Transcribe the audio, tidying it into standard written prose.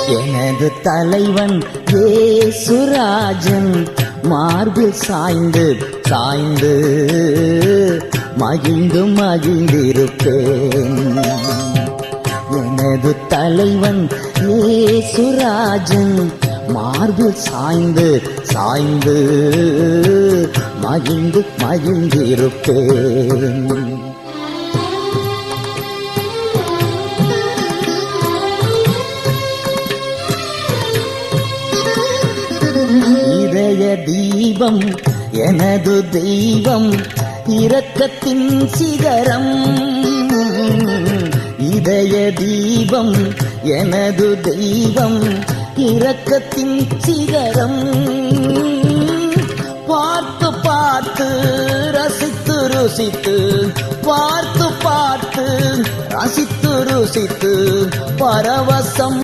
எனது தலைவன் ஏசுராஜன் மார்பில் சாய்ந்து சாய்ந்து மகிழ்ந்து மகிழ்ந்திருப்பேன். எனது தலைவன் ஏசுராஜன் மார்பில் சாய்ந்து சாய்ந்து மகிழ்ந்து மகிழ்ந்திருப்பேன். இதய தீபம் எனது தெய்வம் இரக்கத்தின் சிகரம். இதய தீபம் எனது தெய்வம் இரக்கத்தின் சிகரம். பார்த்து பார்த்து ரசித்து ருசித்து பார்த்து பார்த்து ரசித்து ருசித்து பரவசம்